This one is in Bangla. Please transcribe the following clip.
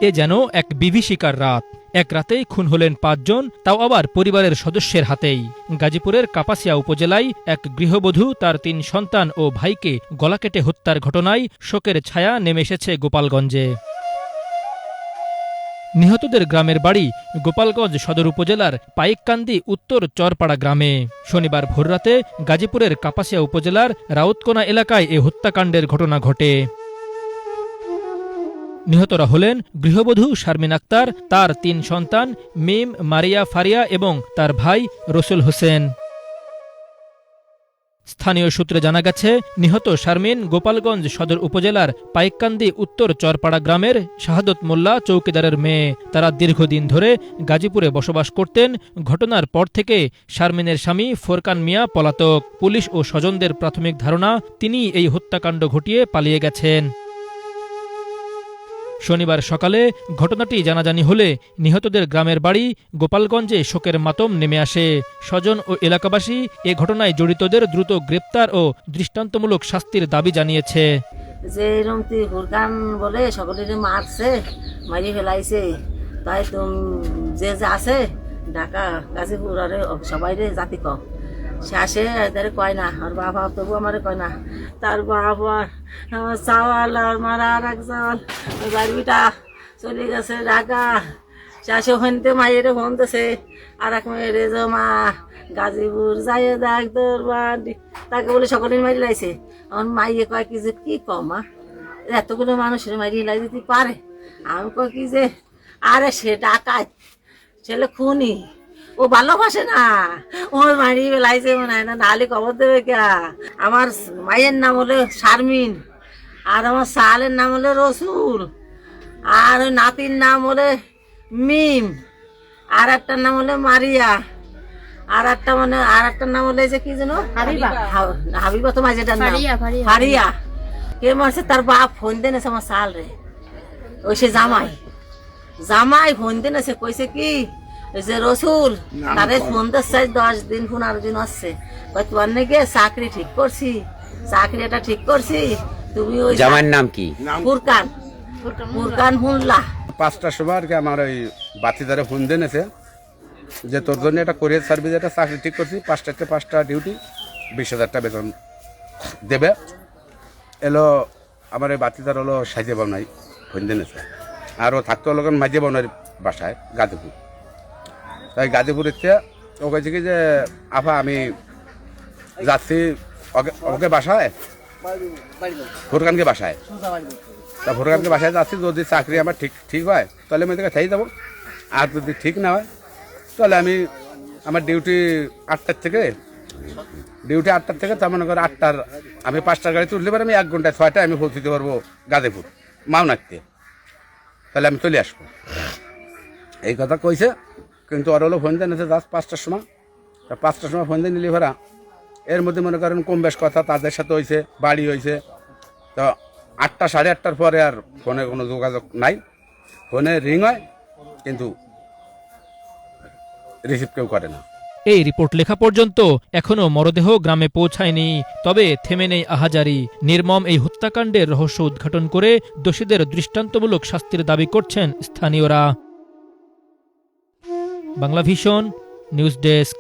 এ যেন এক বিভীষিকার রাত। এক রাতেই খুন হলেন ৫ জন, তাও আবার পরিবারের সদস্যের হাতেই। গাজীপুরের কাপাসিয়া উপজেলায় এক গৃহবধূ তার ৩ সন্তান ও ভাইকে গলা কেটে হত্যার ঘটনায় শোকের ছায়া নেমে এসেছে গোপালগঞ্জে। নিহতদের গ্রামের বাড়ি গোপালগঞ্জ সদর উপজেলার পাইককান্দি উত্তর চরপাড়া গ্রামে। শনিবার ভোররাতে গাজীপুরের কাপাসিয়া উপজেলার রাউতকোনা এলাকায় এ হত্যাকাণ্ডের ঘটনা ঘটে। নিহতরা হলেন গৃহবধূ শারমিন আক্তার, তার ৩ সন্তান মিম, মারিয়া, ফারিয়া এবং তার ভাই রসুল হোসেন। স্থানীয় সূত্রে জানা গেছে, নিহত শারমিন গোপালগঞ্জ সদর উপজেলার পাইককান্দি উত্তর চরপাড়া গ্রামের শাহাদত মোল্লা চৌকিদারের মেয়ে। তারা দীর্ঘদিন ধরে গাজীপুরে বসবাস করতেন। ঘটনার পর থেকে শারমিনের স্বামী ফোরকান মিয়া পলাতক। পুলিশ ও স্বজনদের প্রাথমিক ধারণা, তিনি এই হত্যাকাণ্ড ঘটিয়ে পালিয়ে গেছেন। শনিবার সকালে ঘটনাটি জানাজানি হলে নিহতদের গ্রামের বাড়ি গোপালগঞ্জে শোকের মাতম নেমে আসে। স্বজন ও এলাকাবাসী এ ঘটনায় জড়িতদের দ্রুত গ্রেপ্তার ও দৃষ্টান্তমূলক শাস্তির দাবি জানিয়েছে। যে এরকম হুরকান বলে সকলের মারছে, মারি ফেলাইছে, তাই তুমি যে আছে ঢাকা গাজীপুর আরে সবাই জাতি ক সে আসে এদের কয় না, আর বাবা তবু আমার কয় না, তার বাবা আমার চাওয়াল আর মারা আর এক চাওয়াল ওই বাড়িটা চলে গেছে ঢাকা। সে আসে ওখানতে মায়ের ফোন দিছে, আর এক মেয়ের যে মা গাজীপুর যাই দেখ তোর বাড়ি, তাকে বলে সকলে মারি লাইছে। আমার মাইয়ে কয় কি যে কি কমা এতগুলো মানুষের মারি লাই দিতে পারে। আমি কয় কি যে আরে সে ডাকাত, ছেলে খুনি, ও ভালোবাসে না, ওর মারি বেলাইছে মনে হয় না, নাহলে খবর দেবে কে। আমার মায়ের নাম হলো শারমিন, আর আমার সালের নাম হলো রসুল, আর ওই নাতির নাম হলো মিম, আর একটার নাম হলো মারিয়া, আর একটা মানে আর একটার নাম হলো যে কি যেন হাবিবা, তো মাঝেটার নাম ফারিয়া। কে মারছে তার বাপ ফোন দেনেছে আমার সাল রে, ওই সে জামাই ফোন দেনেছে, কইছে কি যে রসুল তারে ফোন দিচ্ছে 10 দিন 15 দিন আসছে, তোমার নাকি চাকরি ঠিক করছি, চাকরি এটা ঠিক করছি, তুমি ওই জামাইয়ের নাম কি? ফুরকান মোল্লা। 5টার সময় আর কি আমার ওই বাতিদারে ফোন দেনেছে যে তোর জন্য একটা কোরিয়ার সার্ভিস একটা চাকরি ঠিক করছি, 5টা ডিউটি, 20,000 টাকা বেতন দেবে। এলো আমার এই বাতিদার হলো সাইজে বাবনাই ফোন দেনেছে, আর ও থাকতো হলো মাঝে বাবনার বাসায় গাজীপুর। তাই গাজীপুরের চেয়ে ও কেছে কি যে আফা আমি যাচ্ছি ওকে বাসায়, ফুরকানকে বাসায়, তা ফুরকানকে বাসায় যাচ্ছি, যদি চাকরি আমার ঠিক হয় তাহলে আমি তোকে যাবো, আর যদি ঠিক না হয় তাহলে আমি আমার ডিউটি 8টার থেকে তার মনে করো 8টার আমি 5টার গাড়িতে উঠলে পারে আমি 1 ঘন্টায় 6টায় আমি পৌঁছতে পারবো গাজীপুর মাওনাতে, তাহলে আমি চলে আসবো। এই কথা কইছে, কিন্তু ওর হলো ফোন দেন 5টার সময়, তা 5টার সময় ফোন দিয়ে নিলি ভরা, এর মধ্যে মনে করেন কম বেশ কথা তাদের সাথে হয়েছে, বাড়ি হয়েছে। তো 8টা 8:30টার পরে আর ফোনে কোনো যোগাযোগ নাই, ফোনে রিং হয় কিন্তু রিসিভ কেউ করে না। এই রিপোর্ট লেখা পর্যন্ত এখনও মরদেহ গ্রামে পৌঁছায়নি। তবে থেমে নেই আহাজারি। নির্মম এই হত্যাকাণ্ডের রহস্য উদ্ঘাটন করে দোষীদের দৃষ্টান্তমূলক শাস্তির দাবি করছেন স্থানীয়রা। Banglavision news desk.